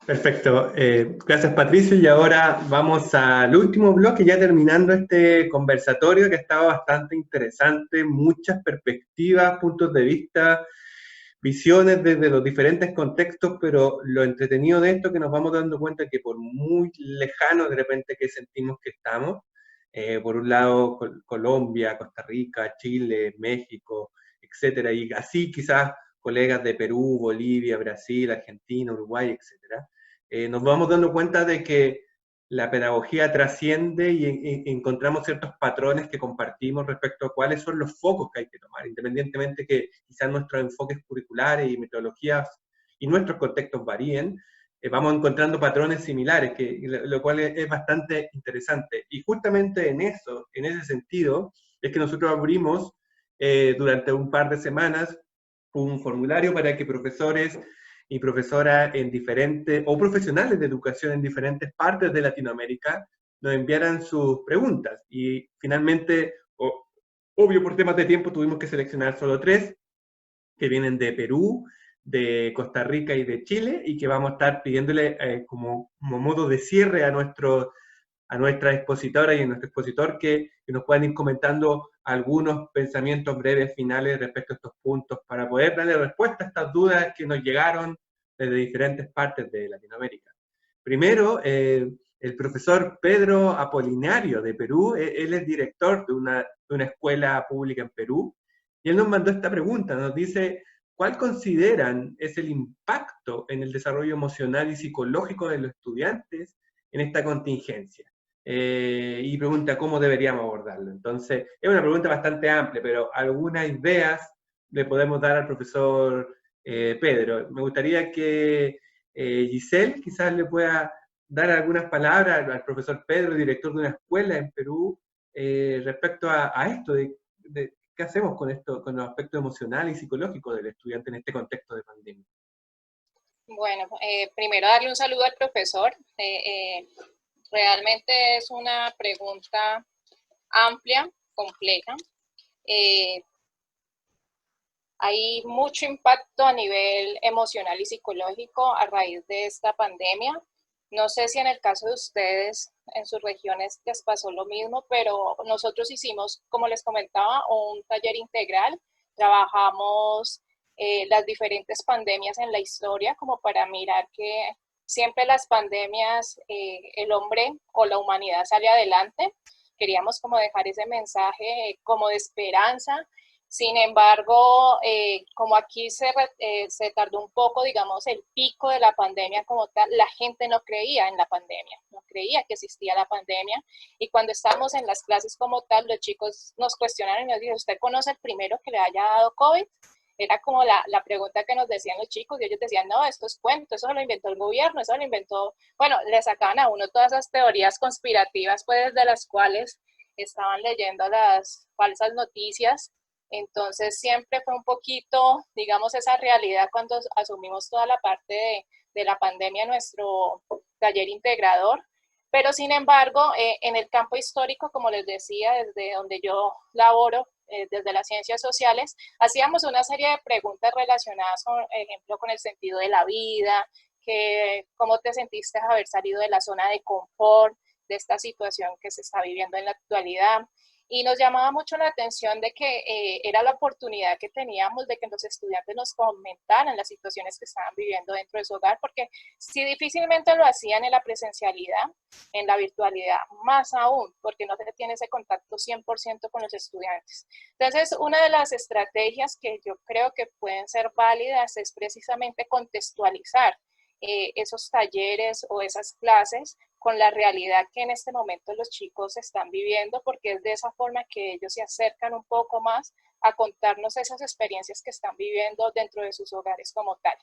Perfecto. Gracias, Patricio. Y ahora vamos al último bloque, ya terminando este conversatorio que ha estado bastante interesante, muchas perspectivas, puntos de vista, visiones desde los diferentes contextos, pero lo entretenido de esto es que nos vamos dando cuenta que por muy lejano de repente que sentimos que estamos, por un lado Colombia, Costa Rica, Chile, México, etcétera, y así quizás colegas de Perú, Bolivia, Brasil, Argentina, Uruguay, etcétera, nos vamos dando cuenta de que la pedagogía trasciende y encontramos ciertos patrones que compartimos respecto a cuáles son los focos que hay que tomar, independientemente que quizás nuestros enfoques curriculares y metodologías y nuestros contextos varíen, vamos encontrando patrones similares, lo cual es bastante interesante. Y justamente en eso, en ese sentido, es que nosotros abrimos durante un par de semanas un formulario para que profesores y profesoras en diferentes, o profesionales de educación en diferentes partes de Latinoamérica, nos enviaran sus preguntas. Y finalmente, obvio por temas de tiempo, tuvimos que seleccionar solo tres, que vienen de Perú, de Costa Rica y de Chile, y que vamos a estar pidiéndole como modo de cierre a nuestra expositora y a nuestro expositor que nos puedan ir comentando algunos pensamientos breves finales respecto a estos puntos para poder darle respuesta a estas dudas que nos llegaron desde diferentes partes de Latinoamérica. Primero, el profesor Pedro Apolinario de Perú, él es director de una escuela pública en Perú, y él nos mandó esta pregunta, nos dice, ¿cuál consideran es el impacto en el desarrollo emocional y psicológico de los estudiantes en esta contingencia? Y pregunta cómo deberíamos abordarlo. Entonces, es una pregunta bastante amplia, pero algunas ideas le podemos dar al profesor Pedro. Me gustaría que Giselle quizás le pueda dar algunas palabras al profesor Pedro, director de una escuela en Perú, respecto a esto, de qué hacemos con esto, con los aspectos emocionales y psicológicos del estudiante en este contexto de pandemia. Bueno, primero darle un saludo al profesor. Realmente es una pregunta amplia, compleja. Eh, Hay mucho impacto a nivel emocional y psicológico a raíz de esta pandemia. No sé si en el caso de ustedes, en sus regiones, les pasó lo mismo, pero nosotros hicimos, como les comentaba, un taller integral. Trabajamos las diferentes pandemias en la historia como para mirar que siempre las pandemias, el hombre o la humanidad sale adelante. Queríamos como dejar ese mensaje como de esperanza. Sin embargo, como aquí se tardó un poco, digamos, el pico de la pandemia como tal, la gente no creía en la pandemia, no creía que existía la pandemia. Y cuando estábamos en las clases como tal, los chicos nos cuestionaron y nos dijeron, ¿usted conoce el primero que le haya dado COVID? Era como la pregunta que nos decían los chicos y ellos decían, no, esto es cuento, eso lo inventó el gobierno, eso lo inventó, bueno, le sacaban a uno todas esas teorías conspirativas, pues, de las cuales estaban leyendo las falsas noticias. Entonces siempre fue un poquito, digamos, esa realidad cuando asumimos toda la parte de la pandemia en nuestro taller integrador. Pero sin embargo, en el campo histórico, como les decía, desde donde yo laboro, desde las ciencias sociales, hacíamos una serie de preguntas relacionadas, por ejemplo, con el sentido de la vida, que, cómo te sentiste haber salido de la zona de confort, de esta situación que se está viviendo en la actualidad. Y nos llamaba mucho la atención de que era la oportunidad que teníamos de que los estudiantes nos comentaran las situaciones que estaban viviendo dentro de su hogar, porque si difícilmente lo hacían en la presencialidad, en la virtualidad más aún, porque no se tiene ese contacto 100% con los estudiantes. Entonces, una de las estrategias que yo creo que pueden ser válidas es precisamente contextualizar esos talleres o esas clases con la realidad que en este momento los chicos están viviendo, porque es de esa forma que ellos se acercan un poco más a contarnos esas experiencias que están viviendo dentro de sus hogares como tal.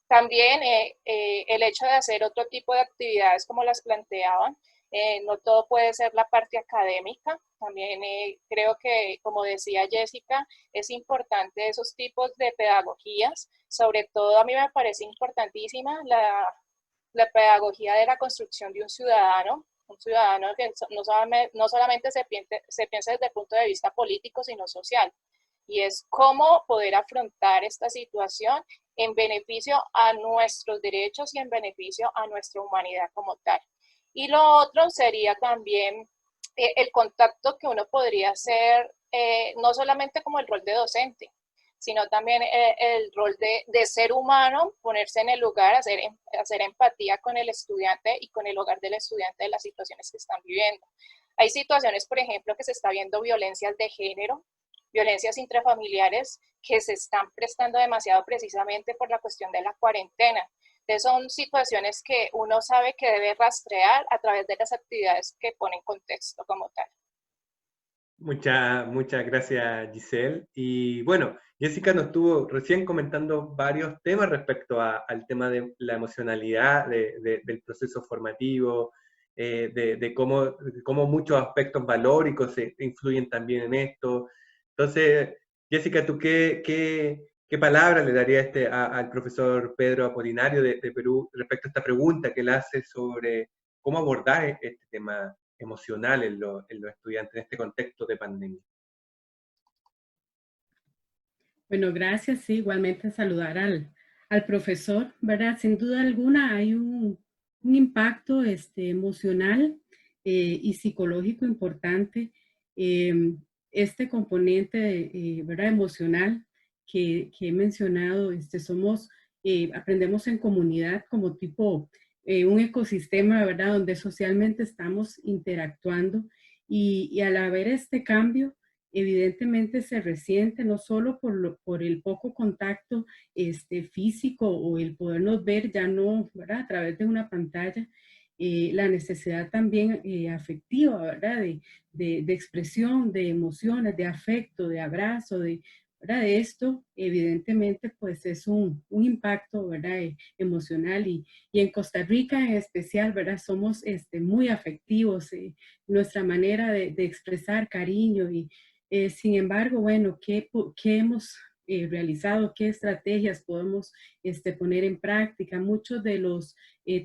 También el hecho de hacer otro tipo de actividades como las planteaban, no todo puede ser la parte académica, también creo que, como decía Jessica, es importante esos tipos de pedagogías, sobre todo a mí me parece importantísima la pedagogía de la construcción de un ciudadano que no solamente se piensa desde el punto de vista político, sino social, y es cómo poder afrontar esta situación en beneficio a nuestros derechos y en beneficio a nuestra humanidad como tal. Y lo otro sería también el contacto que uno podría hacer, no solamente como el rol de docente, sino también el rol de ser humano, ponerse en el lugar, hacer empatía con el estudiante y con el hogar del estudiante de las situaciones que están viviendo. Hay situaciones, por ejemplo, que se está viendo violencias de género, violencias intrafamiliares que se están prestando demasiado precisamente por la cuestión de la cuarentena. Entonces son situaciones que uno sabe que debe rastrear a través de las actividades que pone en contexto como tal. Muchas gracias, Giselle. Y bueno, Jessica nos estuvo recién comentando varios temas respecto al tema de la emocionalidad del proceso formativo, de cómo muchos aspectos valóricos se influyen también en esto. Entonces, Jessica, ¿tú qué palabra le daría al profesor Pedro Apolinario de Perú respecto a esta pregunta que le hace sobre cómo abordar este tema emocional en los estudiantes en este contexto de pandemia? Bueno, gracias. Sí, igualmente saludar al profesor, ¿verdad? Sin duda alguna hay un impacto emocional y psicológico importante. Este componente, ¿verdad? Emocional que he mencionado, aprendemos en comunidad como tipo un ecosistema, ¿verdad? Donde socialmente estamos interactuando y al haber este cambio, evidentemente se resiente no solo por el poco contacto físico o el podernos ver ya no, ¿verdad? A través de una pantalla, la necesidad también afectiva, ¿verdad? De expresión, de emociones, de afecto, de abrazo, ¿verdad? De esto, evidentemente, pues es un impacto, ¿verdad? Emocional y en Costa Rica en especial, ¿verdad? Somos muy afectivos, nuestra manera de expresar cariño y sin embargo, bueno, ¿qué hemos realizado? ¿Qué estrategias podemos poner en práctica? Muchos de los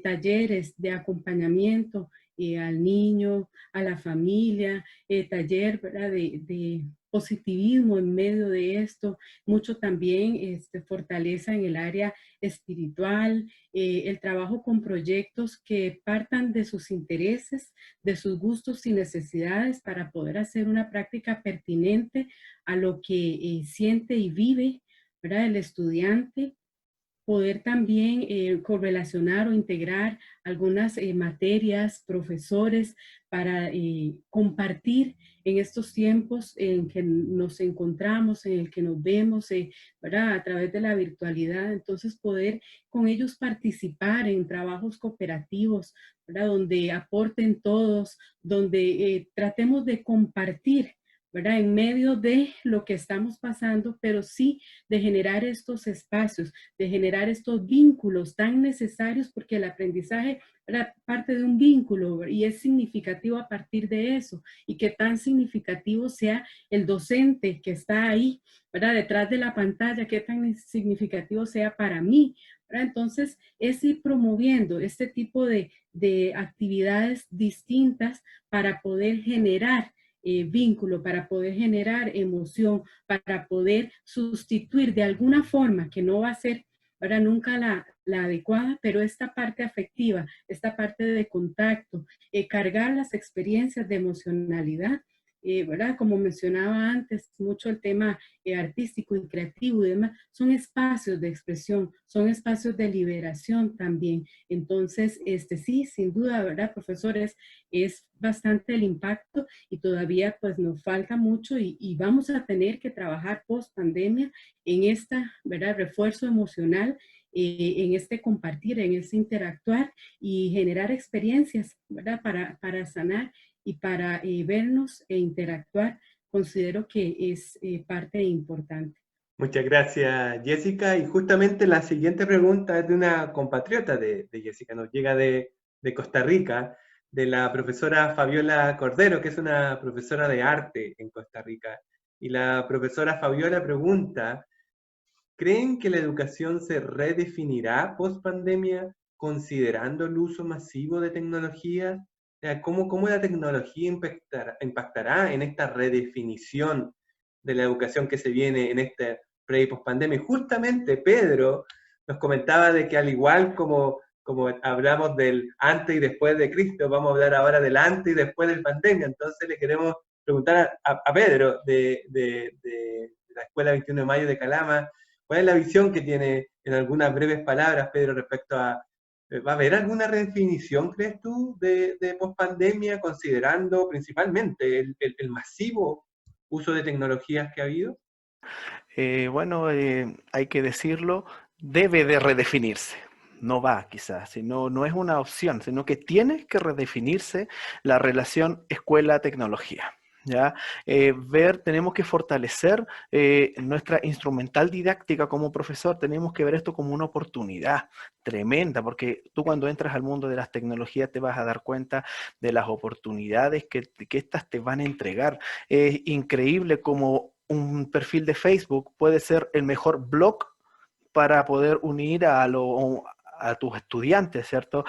talleres de acompañamiento al niño, a la familia, taller, ¿verdad? De positivismo en medio de esto, mucho también fortaleza en el área espiritual, el trabajo con proyectos que partan de sus intereses, de sus gustos y necesidades para poder hacer una práctica pertinente a lo que siente y vive, ¿verdad? El estudiante, poder también correlacionar o integrar algunas materias, profesores, para compartir en estos tiempos en que nos encontramos, en el que nos vemos, ¿verdad? A través de la virtualidad. Entonces, poder con ellos participar en trabajos cooperativos, ¿verdad? Donde aporten todos, donde tratemos de compartir, ¿verdad? En medio de lo que estamos pasando, pero sí de generar estos espacios, de generar estos vínculos tan necesarios, porque el aprendizaje era parte de un vínculo y es significativo a partir de eso, y que tan significativo sea el docente que está ahí, ¿verdad? Detrás de la pantalla, que tan significativo sea para mí, ¿verdad? Entonces, es ir promoviendo este tipo de actividades distintas para poder generar vínculo, para poder generar emoción, para poder sustituir de alguna forma, que no va a ser para nunca la adecuada, pero esta parte afectiva, esta parte de contacto, cargar las experiencias de emocionalidad, ¿verdad? Como mencionaba antes, mucho el tema artístico y creativo y demás, son espacios de expresión, son espacios de liberación también. Entonces, sí, sin duda, ¿verdad, profesores? Es bastante el impacto y todavía pues nos falta mucho y vamos a tener que trabajar post pandemia en esta, ¿verdad? Refuerzo emocional, en este compartir, en este interactuar y generar experiencias, ¿verdad? Para sanar y para vernos e interactuar, considero que es parte importante. Muchas gracias, Jessica. Y justamente la siguiente pregunta es de una compatriota de Jessica, nos llega de Costa Rica, de la profesora Fabiola Cordero, que es una profesora de arte en Costa Rica. Y la profesora Fabiola pregunta, ¿creen que la educación se redefinirá post pandemia considerando el uso masivo de tecnología? O sea, ¿cómo la tecnología impactará en esta redefinición de la educación que se viene en este pre y post pandemia? Justamente Pedro nos comentaba de que al igual como hablamos del antes y después de Cristo, vamos a hablar ahora del antes y después de la pandemia. Entonces le queremos preguntar a Pedro de la Escuela 21 de Mayo de Calama, ¿cuál es la visión que tiene en algunas breves palabras, Pedro, respecto a, ¿va a haber alguna redefinición, crees tú, de pospandemia, considerando principalmente el masivo uso de tecnologías que ha habido? Bueno, hay que decirlo, debe de redefinirse. No va quizás, sino no es una opción, sino que tiene que redefinirse la relación escuela-tecnología. ¿Ya? Tenemos que fortalecer nuestra instrumental didáctica como profesor, tenemos que ver esto como una oportunidad tremenda, porque tú cuando entras al mundo de las tecnologías te vas a dar cuenta de las oportunidades que estas te van a entregar. Es increíble como un perfil de Facebook puede ser el mejor blog para poder unir a tus estudiantes, ¿cierto?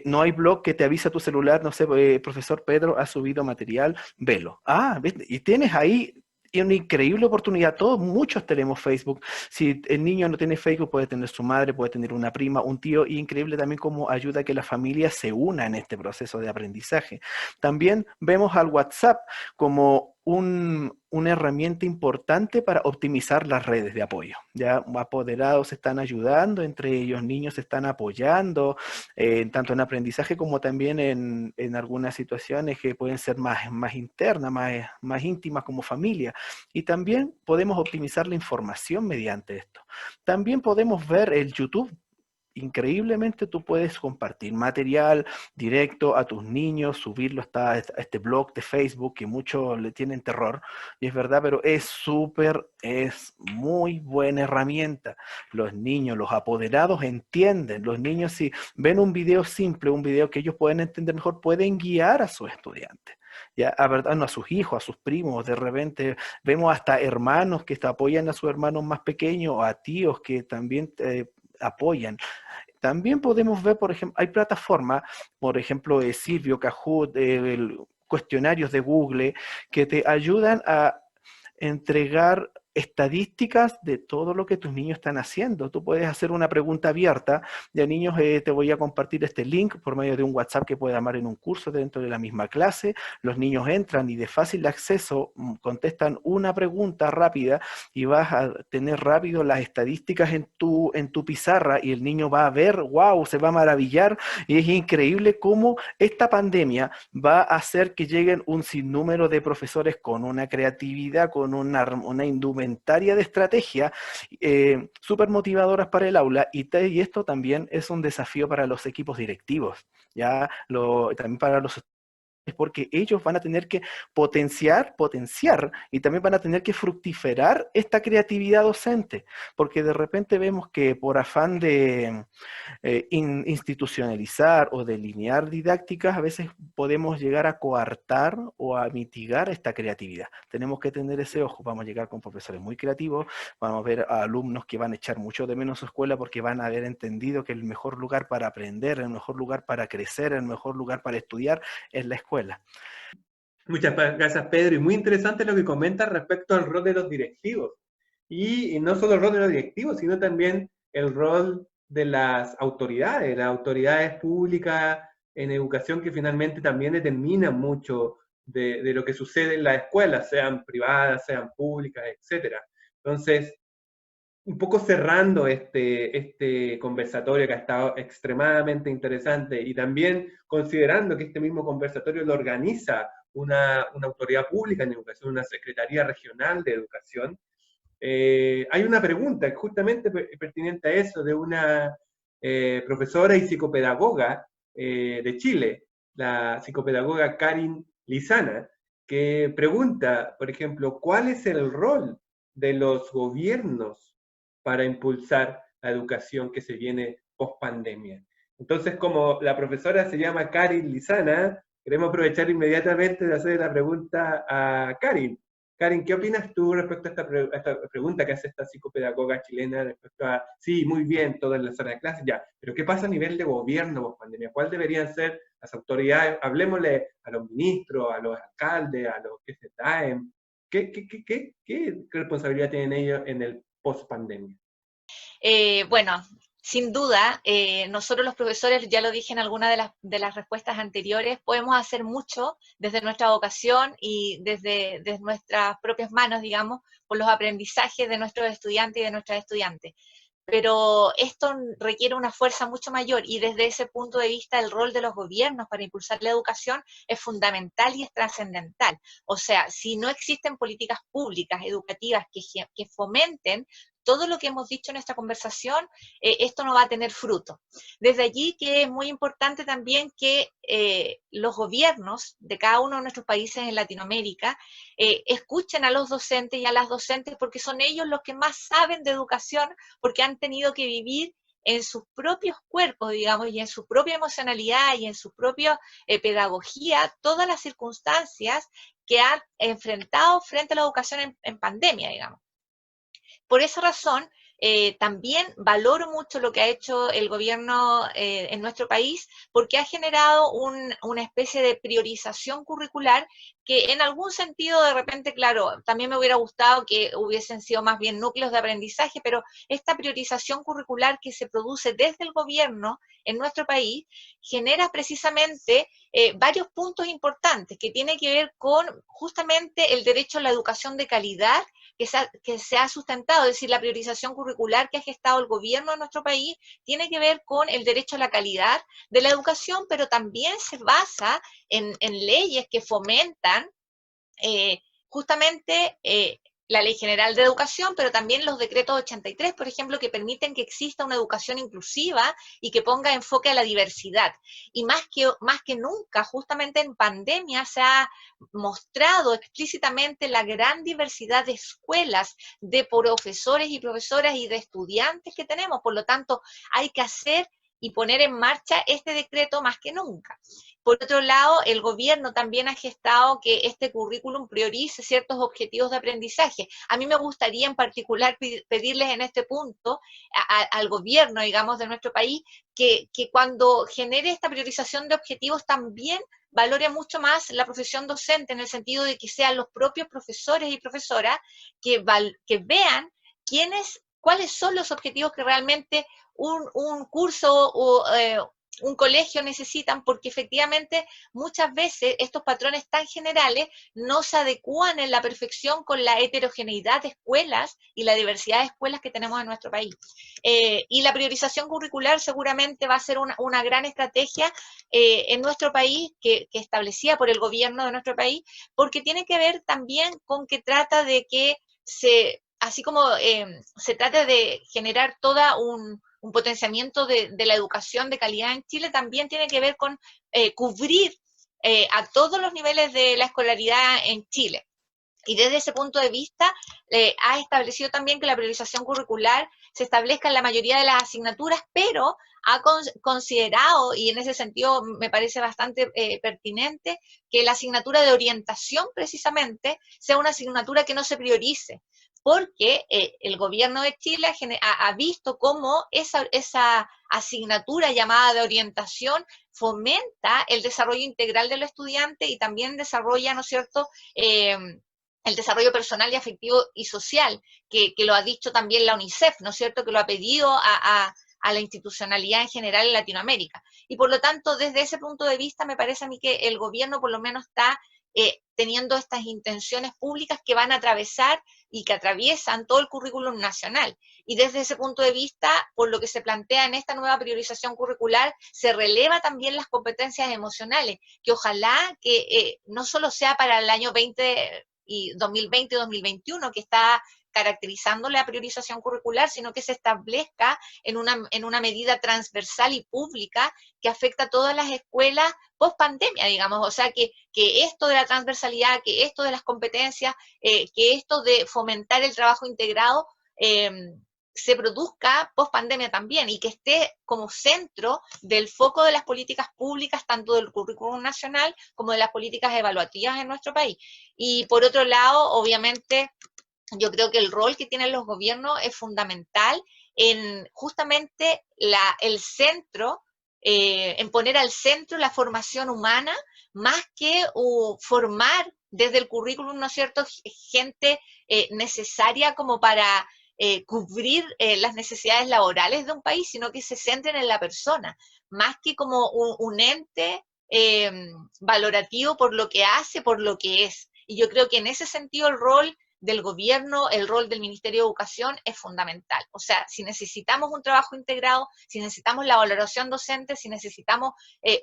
No hay blog que te avisa a tu celular, no sé, profesor Pedro ha subido material, velo. Ah, ¿viste? Y tienes ahí una increíble oportunidad. Todos, muchos tenemos Facebook. Si el niño no tiene Facebook, puede tener su madre, puede tener una prima, un tío, y increíble también cómo ayuda a que la familia se una en este proceso de aprendizaje. También vemos al WhatsApp como una herramienta importante para optimizar las redes de apoyo. Ya apoderados se están ayudando, entre ellos niños se están apoyando, tanto en aprendizaje como también en algunas situaciones que pueden ser más internas, más íntimas como familia. Y también podemos optimizar la información mediante esto. También podemos ver el YouTube. Increíblemente tú puedes compartir material directo a tus niños, subirlo a este blog de Facebook que muchos le tienen terror, y es verdad, pero es muy buena herramienta. Los niños, los apoderados entienden, los niños si ven un video simple, un video que ellos pueden entender mejor, pueden guiar a sus estudiantes. Ya, a verdad, no, a sus hijos, a sus primos, de repente vemos hasta hermanos que apoyan a sus hermanos más pequeños, o a tíos que también apoyan. También podemos ver, por ejemplo, hay plataformas, por ejemplo, Silvio, Kahoot, cuestionarios de Google, que te ayudan a entregar estadísticas de todo lo que tus niños están haciendo. Tú puedes hacer una pregunta abierta, de niños, te voy a compartir este link por medio de un WhatsApp que puede armar en un curso dentro de la misma clase. Los niños entran y de fácil acceso contestan una pregunta rápida y vas a tener rápido las estadísticas en tu pizarra y el niño va a ver, wow, se va a maravillar, y es increíble cómo esta pandemia va a hacer que lleguen un sinnúmero de profesores con una creatividad, con una indumentaria de estrategia súper motivadoras para el aula, y esto también es un desafío para los equipos directivos, también para los es porque ellos van a tener que potenciar, y también van a tener que fructiferar esta creatividad docente, porque de repente vemos que por afán de institucionalizar o delinear didácticas, a veces podemos llegar a coartar o a mitigar esta creatividad. Tenemos que tener ese ojo, vamos a llegar con profesores muy creativos, vamos a ver a alumnos que van a echar mucho de menos su escuela porque van a haber entendido que el mejor lugar para aprender, el mejor lugar para crecer, el mejor lugar para estudiar es la escuela. Muchas gracias, Pedro, y muy interesante lo que comentas respecto al rol de los directivos. Y no solo el rol de los directivos, sino también el rol de las autoridades públicas en educación, que finalmente también determinan mucho de lo que sucede en las escuelas, sean privadas, sean públicas, etc. Entonces, un poco cerrando este conversatorio que ha estado extremadamente interesante, y también considerando que este mismo conversatorio lo organiza una autoridad pública en educación, una Secretaría Regional de Educación, hay una pregunta justamente pertinente a eso de una profesora y psicopedagoga de Chile, la psicopedagoga Karin Lizana, que pregunta, por ejemplo, ¿cuál es el rol de los gobiernos para impulsar la educación que se viene post pandemia? Entonces, como la profesora se llama Karin Lizana, queremos aprovechar inmediatamente de hacer la pregunta a Karin. Karin, ¿qué opinas tú respecto a esta pregunta que hace esta psicopedagoga chilena respecto a, sí, muy bien, todo en la sala de clases, ya, pero qué pasa a nivel de gobierno post pandemia? ¿Cuáles deberían ser las autoridades? Hablemosle a los ministros, a los alcaldes, a los que se traen. ¿Qué responsabilidad tienen ellos en el post pandemia? Bueno, Sin duda, nosotros los profesores, ya lo dije en alguna de las respuestas anteriores, podemos hacer mucho desde nuestra vocación y desde nuestras propias manos, digamos, por los aprendizajes de nuestros estudiantes y de nuestras estudiantes. Pero esto requiere una fuerza mucho mayor y desde ese punto de vista el rol de los gobiernos para impulsar la educación es fundamental y es trascendental. O sea, si no existen políticas públicas, educativas que fomenten todo lo que hemos dicho en esta conversación, esto no va a tener fruto. Desde allí que es muy importante también que los gobiernos de cada uno de nuestros países en Latinoamérica escuchen a los docentes y a las docentes porque son ellos los que más saben de educación, porque han tenido que vivir en sus propios cuerpos, digamos, y en su propia emocionalidad y en su propia pedagogía, todas las circunstancias que han enfrentado frente a la educación en pandemia, digamos. Por esa razón, también valoro mucho lo que ha hecho el gobierno en nuestro país, porque ha generado una especie de priorización curricular que en algún sentido de repente, claro, también me hubiera gustado que hubiesen sido más bien núcleos de aprendizaje, pero esta priorización curricular que se produce desde el gobierno en nuestro país genera precisamente varios puntos importantes que tienen que ver con justamente el derecho a la educación de calidad que se ha sustentado, es decir, la priorización curricular que ha gestado el gobierno de nuestro país tiene que ver con el derecho a la calidad de la educación, pero también se basa en leyes que fomentan justamente la Ley General de Educación, pero también los decretos 83, por ejemplo, que permiten que exista una educación inclusiva y que ponga enfoque a la diversidad. Y más que nunca, justamente en pandemia, se ha mostrado explícitamente la gran diversidad de escuelas, de profesores y profesoras y de estudiantes que tenemos. Por lo tanto, hay que hacer y poner en marcha este decreto más que nunca. Por otro lado, el gobierno también ha gestado que este currículum priorice ciertos objetivos de aprendizaje. A mí me gustaría en particular pedirles en este punto al gobierno, digamos, de nuestro país, que cuando genere esta priorización de objetivos también valore mucho más la profesión docente, en el sentido de que sean los propios profesores y profesoras que vean cuáles son los objetivos que realmente un curso o un colegio necesitan, porque efectivamente muchas veces estos patrones tan generales no se adecúan en la perfección con la heterogeneidad de escuelas y la diversidad de escuelas que tenemos en nuestro país. Y la priorización curricular seguramente va a ser una gran estrategia en nuestro país, que establecida por el gobierno de nuestro país, porque tiene que ver también con que trata de que así como se trata de generar toda un potenciamiento de la educación de calidad en Chile, también tiene que ver con cubrir a todos los niveles de la escolaridad en Chile. Y desde ese punto de vista, ha establecido también que la priorización curricular se establezca en la mayoría de las asignaturas, pero ha considerado, y en ese sentido me parece bastante pertinente, que la asignatura de orientación precisamente sea una asignatura que no se priorice, porque el gobierno de Chile ha visto cómo esa asignatura llamada de orientación fomenta el desarrollo integral de los estudiantes y también desarrolla, ¿no es cierto?, el desarrollo personal y afectivo y social, que lo ha dicho también la UNICEF, ¿no es cierto?, que lo ha pedido a la institucionalidad en general en Latinoamérica. Y por lo tanto, desde ese punto de vista, me parece a mí que el gobierno por lo menos está teniendo estas intenciones públicas que van a atravesar y que atraviesan todo el currículum nacional. Y desde ese punto de vista, por lo que se plantea en esta nueva priorización curricular, se releva también las competencias emocionales, que ojalá que no solo sea para el año 2020 y 2021, que está caracterizando la priorización curricular, sino que se establezca en una medida transversal y pública que afecta a todas las escuelas post pandemia, digamos. O sea, que esto de la transversalidad, que esto de las competencias, que esto de fomentar el trabajo integrado, se produzca post pandemia también y que esté como centro del foco de las políticas públicas, tanto del currículum nacional como de las políticas evaluativas en nuestro país. Y por otro lado, obviamente, yo creo que el rol que tienen los gobiernos es fundamental en justamente el centro, en poner al centro la formación humana, más que formar desde el currículum, ¿no es cierto?, gente necesaria como para cubrir las necesidades laborales de un país, sino que se centren en la persona, más que como un ente valorativo por lo que hace, por lo que es. Y yo creo que en ese sentido el rol del gobierno, el rol del Ministerio de Educación es fundamental. O sea, si necesitamos un trabajo integrado, si necesitamos la valoración docente, si necesitamos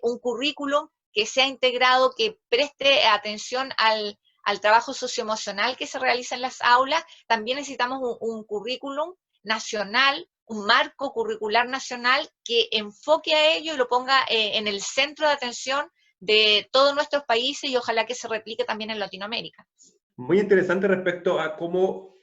un currículum que sea integrado, que preste atención al trabajo socioemocional que se realiza en las aulas, también necesitamos un currículum nacional, un marco curricular nacional que enfoque a ello y lo ponga en el centro de atención de todos nuestros países y ojalá que se replique también en Latinoamérica. Muy interesante respecto a cómo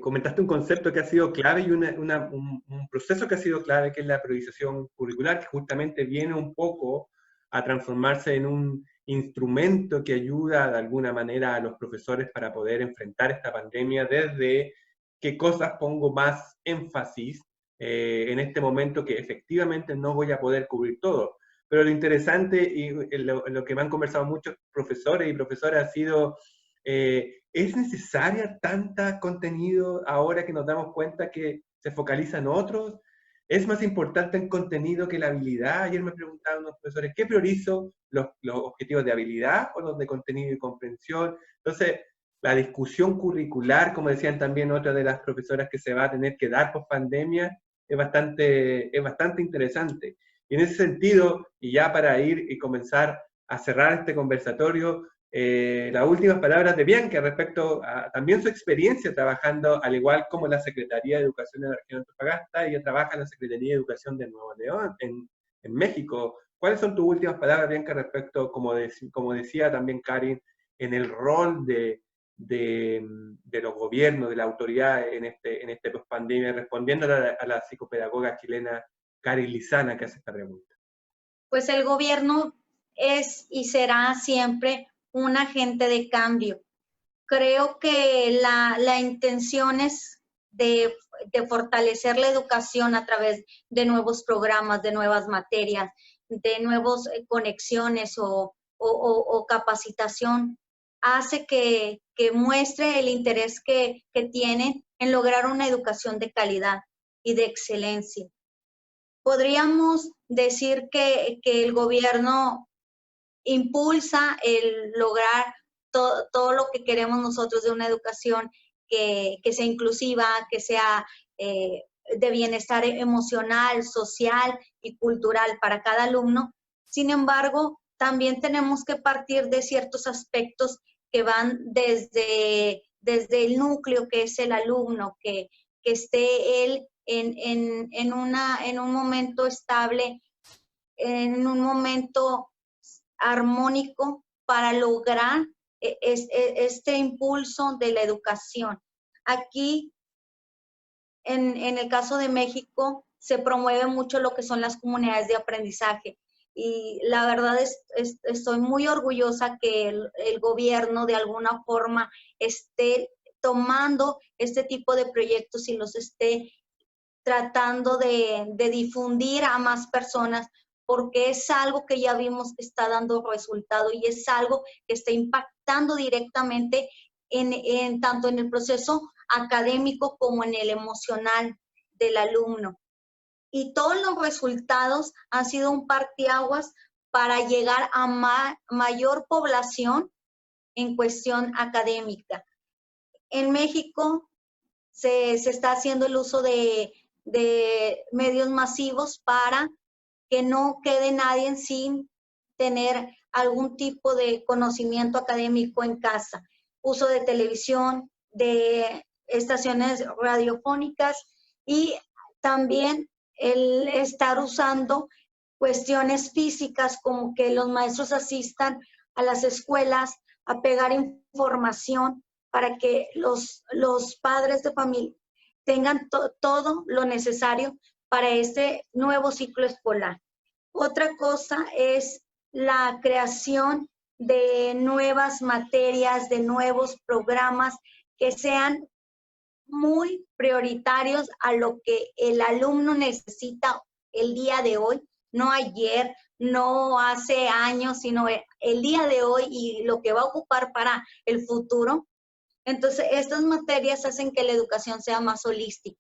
comentaste un concepto que ha sido clave y un proceso que ha sido clave, que es la priorización curricular, que justamente viene un poco a transformarse en un instrumento que ayuda de alguna manera a los profesores para poder enfrentar esta pandemia desde qué cosas pongo más énfasis en este momento que efectivamente no voy a poder cubrir todo. Pero lo interesante y lo que me han conversado muchos profesores y profesoras ha sido, ¿es necesaria tanta contenido ahora que nos damos cuenta que se focaliza en otros? ¿Es más importante el contenido que la habilidad? Ayer me preguntaban unos profesores, ¿qué priorizo? ¿Los objetivos de habilidad o los de contenido y comprensión? Entonces, la discusión curricular, como decían también otras de las profesoras que se va a tener que dar post pandemia, es bastante interesante. Y en ese sentido, y ya para ir y comenzar a cerrar este conversatorio, las últimas palabras de Bianca respecto a también su experiencia trabajando, al igual como la Secretaría de Educación de la región de Antofagasta, ella trabaja en la Secretaría de Educación de Nuevo León, en México. ¿Cuáles son tus últimas palabras, Bianca, respecto, como decía también Karin, en el rol de los gobiernos, de la autoridad en este post-pandemia, respondiendo a la psicopedagoga chilena Karin Lizana, que hace esta pregunta? Pues el gobierno es y será siempre un agente de cambio. Creo que la intención es de fortalecer la educación a través de nuevos programas, de nuevas materias, de nuevas conexiones o capacitación, hace que muestre el interés que tienen en lograr una educación de calidad y de excelencia. Podríamos decir que el gobierno impulsa el lograr todo lo que queremos nosotros de una educación que sea inclusiva, que sea de bienestar emocional, social y cultural para cada alumno. Sin embargo, también tenemos que partir de ciertos aspectos que van desde el núcleo, que es el alumno, que esté él en un momento estable, en un momento armónico para lograr este impulso de la educación. Aquí, en el caso de México, se promueve mucho lo que son las comunidades de aprendizaje. Y la verdad estoy muy orgullosa que el gobierno de alguna forma esté tomando este tipo de proyectos y los esté tratando de difundir a más personas, porque es algo que ya vimos que está dando resultado y es algo que está impactando directamente tanto en el proceso académico como en el emocional del alumno. Y todos los resultados han sido un parteaguas para llegar a mayor población en cuestión académica. En México se está haciendo el uso de medios masivos para que no quede nadie sin tener algún tipo de conocimiento académico en casa. Uso de televisión, de estaciones radiofónicas y también el estar usando cuestiones físicas como que los maestros asistan a las escuelas a pegar información para que los padres de familia tengan todo lo necesario para este nuevo ciclo escolar. Otra cosa es la creación de nuevas materias, de nuevos programas que sean muy prioritarios a lo que el alumno necesita el día de hoy, no ayer, no hace años, sino el día de hoy y lo que va a ocupar para el futuro. Entonces, estas materias hacen que la educación sea más holística.